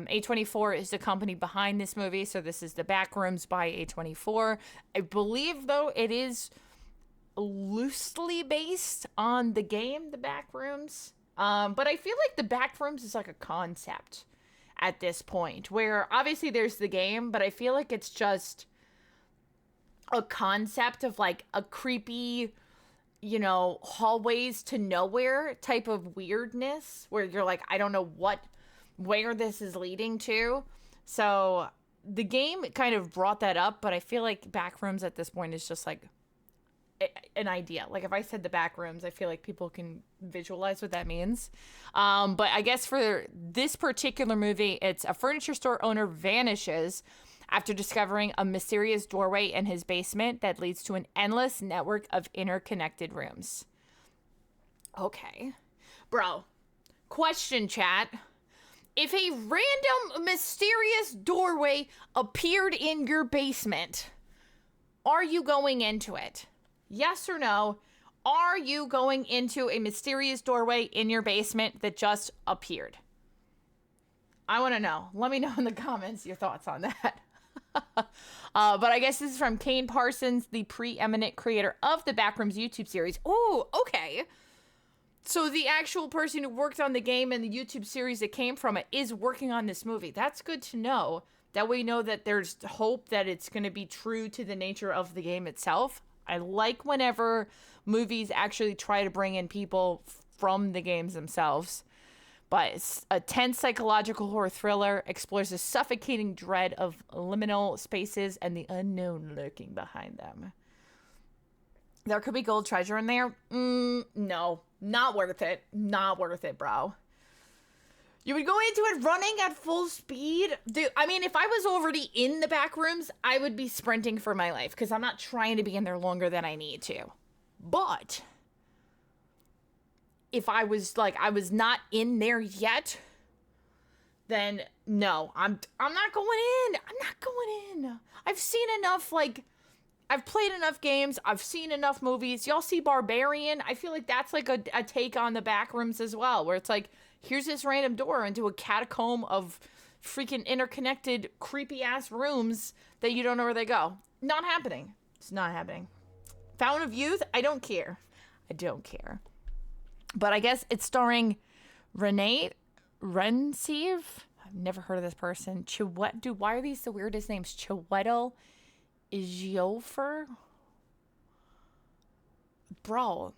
A24 is the company behind this movie, so this is the Backrooms by A24. I believe, though, it is loosely based on the game, the Backrooms. But I feel like the Backrooms is like a concept at this point, where obviously there's the game, but I feel like it's just a concept of like a creepy, you know, hallways to nowhere type of weirdness where you're like, I don't know where this is leading to. So the game kind of brought that up, but I feel like Backrooms at this point is just like an idea. Like if I said the Backrooms, I feel like people can visualize what that means. But I guess for this particular movie, it's a furniture store owner vanishes after discovering a mysterious doorway in his basement that leads to an endless network of interconnected rooms. Okay. Bro, question, chat. If a random mysterious doorway appeared in your basement, are you going into it? Yes or no? Are you going into a mysterious doorway in your basement that just appeared? I want to know. Let me know in the comments your thoughts on that. But I guess this is from Kane Parsons, the preeminent creator of the Backrooms YouTube series. Oh, okay. So the actual person who worked on the game and the YouTube series that came from it is working on this movie. That's good to know. That way we know that there's hope that it's going to be true to the nature of the game itself. I like whenever movies actually try to bring in people from the games themselves. But it's a tense psychological horror thriller, explores the suffocating dread of liminal spaces and the unknown lurking behind them. There could be gold treasure in there? No. Not worth it. Not worth it, bro. You would go into it running at full speed? Dude, I mean, if I was already in the back rooms, I would be sprinting for my life because I'm not trying to be in there longer than I need to. But if I was not in there yet, then no, I'm not going in. I'm not going in. I've seen enough, I've played enough games. I've seen enough movies. Y'all see Barbarian? I feel like that's like a take on the Backrooms as well, where it's like, here's this random door into a catacomb of freaking interconnected, creepy-ass rooms that you don't know where they go. Not happening. It's not happening. Fountain of Youth? I don't care. I don't care. But I guess it's starring Renee Rensive. I've never heard of this person. Why are these the weirdest names? Chiwetel Ejiofor? Bro.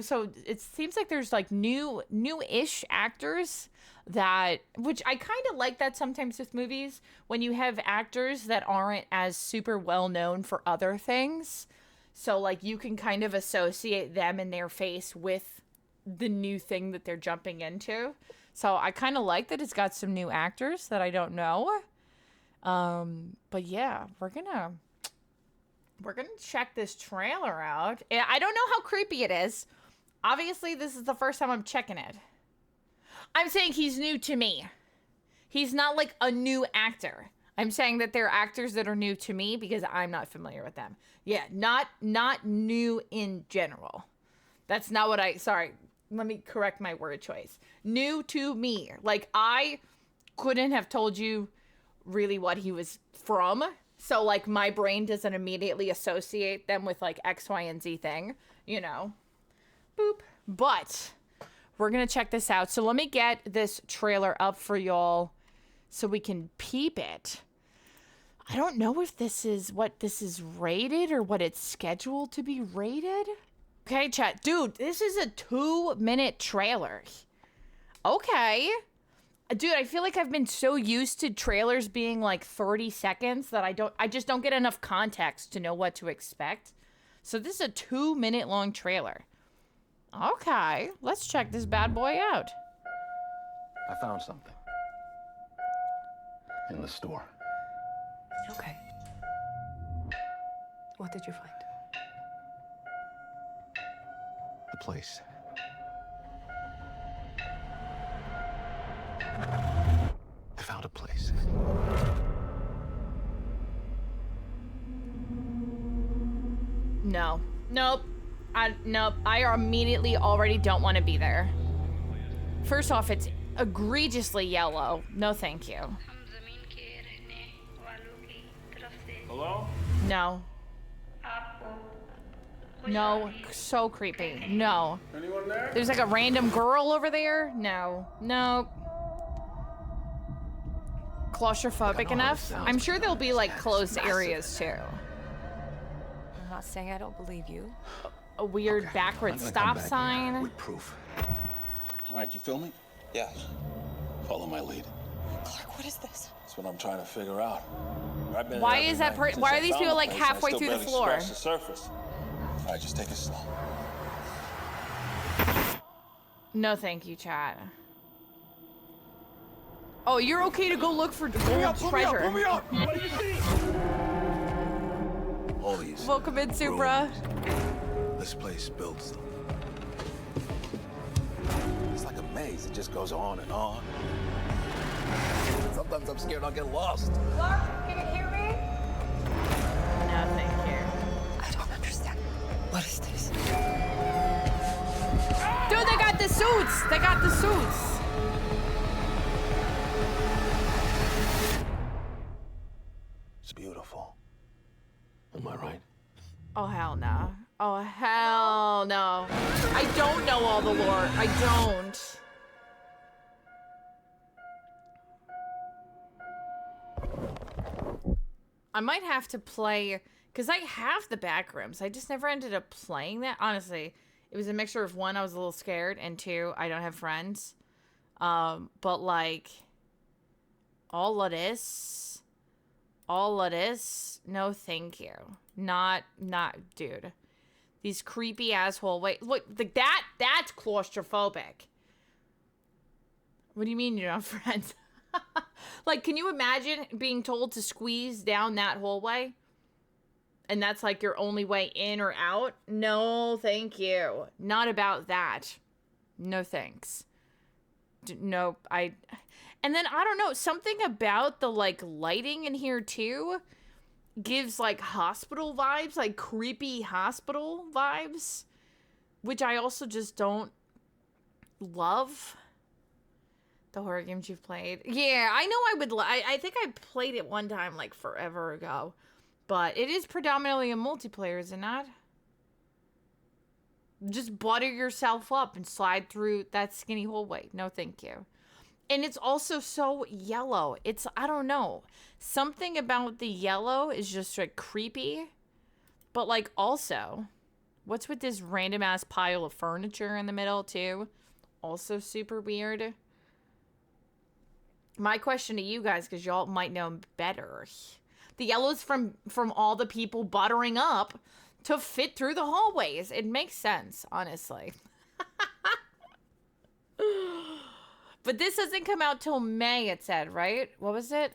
So it seems like there's like new-ish actors which I kind of like that sometimes with movies, when you have actors that aren't as super well known for other things. So like you can kind of associate them and their face with the new thing that they're jumping into. So I kind of like that it's got some new actors that I don't know. But yeah, we're gonna check this trailer out. I don't know how creepy it is. Obviously, this is the first time I'm checking it. I'm saying he's new to me. He's not like a new actor. I'm saying that there are actors that are new to me because I'm not familiar with them. Yeah, not new in general. That's not what sorry, let me correct my word choice. New to me. Like, I couldn't have told you really what he was from. So, like, my brain doesn't immediately associate them with, like, X, Y, and Z thing, you know. Boop. But we're going to check this out. So let me get this trailer up for y'all so we can peep it. I don't know if this is what this is rated or what it's scheduled to be rated. Okay, chat. Dude, this is a 2-minute trailer. Okay. Dude, I feel like I've been so used to trailers being like 30 seconds that I just don't get enough context to know what to expect. So this is a 2-minute long trailer. Okay, let's check this bad boy out. I found something in the store. Okay. What did you find? The place. I found a place. No. Nope. Nope. I immediately already don't want to be there. First off, it's egregiously yellow. No, thank you. Hello? No. No, so creepy. No. Anyone there? There's like a random girl over there. No. No. Claustrophobic enough? I'm sure there'll be like closed areas too. I'm not saying I don't believe you. A weird backward I'm gonna stop come back here sign. with proof. All right, you filming? Yeah. Follow my lead. Clark, what is this? That's what I'm trying to figure out. I've been Why here is every that night since why I are these found people the like place, and I halfway still through the barely floor? scratched the surface. All right, just take it slow. No, thank you, chat. Oh, you're okay to go look for gold treasure. Pull me up! What do you see? All these. Welcome in, Supra. ruins. This place builds them. It's like a maze. It just goes on and on. Sometimes I'm scared I'll get lost. Clark, can you hear me? No, thank you. I don't understand. What is this? Dude, they got the suits. They got the suits. It's beautiful. Am I right? Oh, hell no. Oh, hell no. I don't know all the lore. I don't. I might have to play, because I have the Backrooms. I just never ended up playing that. Honestly, it was a mixture of one, I was a little scared, and two, I don't have friends. But like, all of this, no thank you. Not, dude. These creepy asshole, wait, look, like that's claustrophobic. What do you mean you don't have friends? Like, can you imagine being told to squeeze down that hallway? And that's like your only way in or out? No, thank you. Not about that. No thanks. Nope. And then, I don't know, something about the, like, lighting in here, too, gives, like, hospital vibes, like, creepy hospital vibes, which I also just don't love. The horror games you've played. Yeah, I know I would. I think I played it one time, like, forever ago. But it is predominantly a multiplayer, is it not? Just butter yourself up and slide through that skinny hallway. No, thank you. And it's also so yellow. It's, I don't know. Something about the yellow is just, like, creepy. But, like, also, what's with this random-ass pile of furniture in the middle, too? Also super weird. My question to you guys, because y'all might know better. The yellow's from all the people buttering up to fit through the hallways. It makes sense, honestly. But this doesn't come out till May, it said, right? What was it?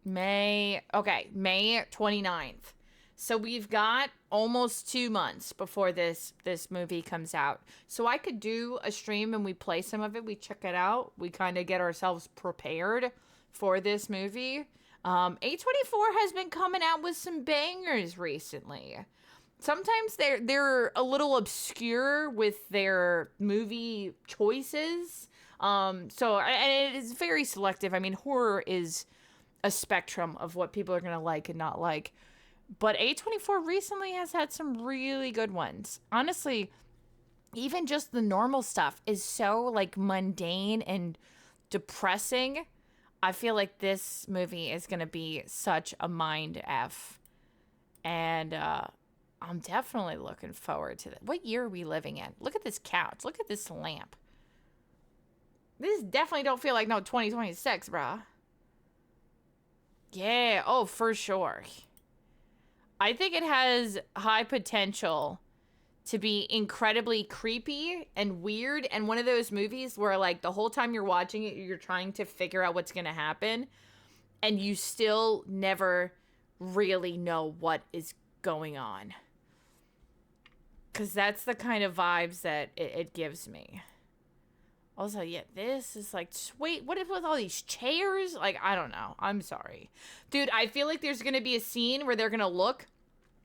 May 29th. So we've got almost 2 months before this movie comes out. So I could do a stream and we play some of it. We check it out. We kind of get ourselves prepared for this movie. A24 has been coming out with some bangers recently. Sometimes they're a little obscure with their movie choices. And it is very selective. I mean, horror is a spectrum of what people are going to like and not like. But A24 recently has had some really good ones. Honestly, even just the normal stuff is so, like, mundane and depressing. I feel like this movie is going to be such a mind F. And I'm definitely looking forward to it. What year are we living in? Look at this couch. Look at this lamp. This definitely don't feel like no 2026, bruh. Yeah, oh, for sure. I think it has high potential to be incredibly creepy and weird, and one of those movies where, like, the whole time you're watching it, you're trying to figure out what's going to happen, and you still never really know what is going on. Because that's the kind of vibes that it gives me. Also, yeah, this is like, wait, what if with all these chairs? Like, I don't know. I'm sorry. Dude, I feel like there's going to be a scene where they're going to look,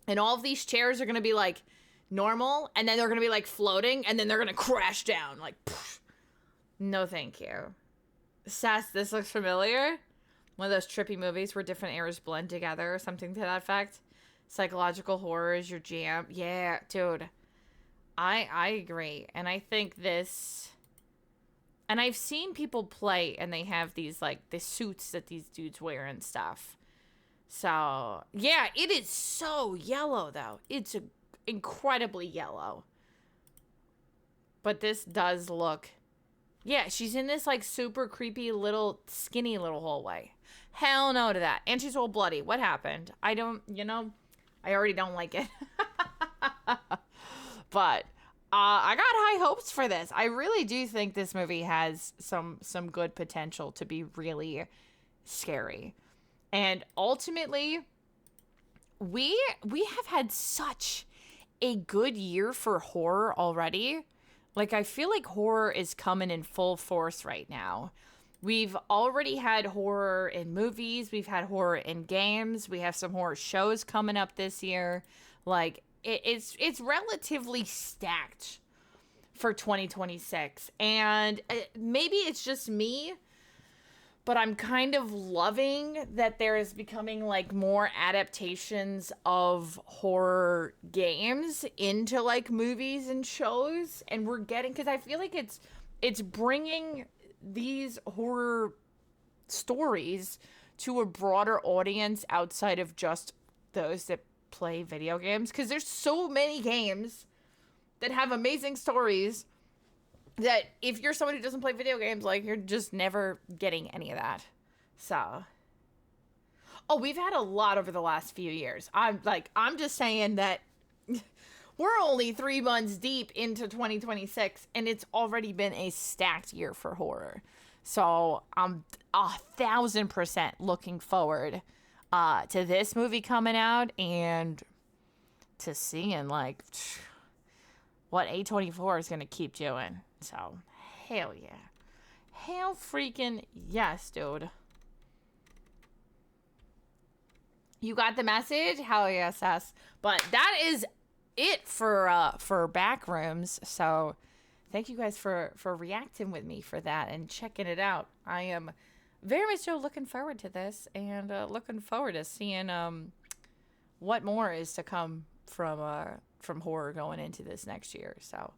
and all of these chairs are going to be, like, normal, and then they're going to be, like, floating, and then they're going to crash down. Like, poof. No, thank you. Sass, this looks familiar. One of those trippy movies where different eras blend together or something to that effect. Psychological horror is your jam. Yeah, dude. I agree. And I think this... And I've seen people play and they have these, like, the suits that these dudes wear and stuff. So, yeah, it is so yellow, though. It's incredibly yellow. But this does look... Yeah, she's in this, like, super creepy little, skinny little hallway. Hell no to that. And she's all bloody. What happened? I don't, I already don't like it. But I got high hopes for this. I really do think this movie has some good potential to be really scary. And ultimately, we have had such a good year for horror already. Like, I feel like horror is coming in full force right now. We've already had horror in movies. We've had horror in games. We have some horror shows coming up this year. Like, it's relatively stacked for 2026. And maybe it's just me, but I'm kind of loving that there is becoming, like, more adaptations of horror games into, like, movies and shows. And we're getting, because I feel like it's bringing these horror stories to a broader audience outside of just those that play video games. Because there's so many games that have amazing stories that if you're somebody who doesn't play video games, like, you're just never getting any of that. So, we've had a lot over the last few years. I'm just saying that we're only 3 months deep into 2026, and it's already been a stacked year for horror. So I'm 1,000% looking forward to this movie coming out and to seeing, like, what A24 is going to keep doing. So, hell yeah. Hell freaking yes, dude. You got the message? Hell yes, yes. But that is it for Backrooms. So, thank you guys for reacting with me for that and checking it out. I am very much so looking forward to this and looking forward to seeing what more is to come from horror going into this next year. So,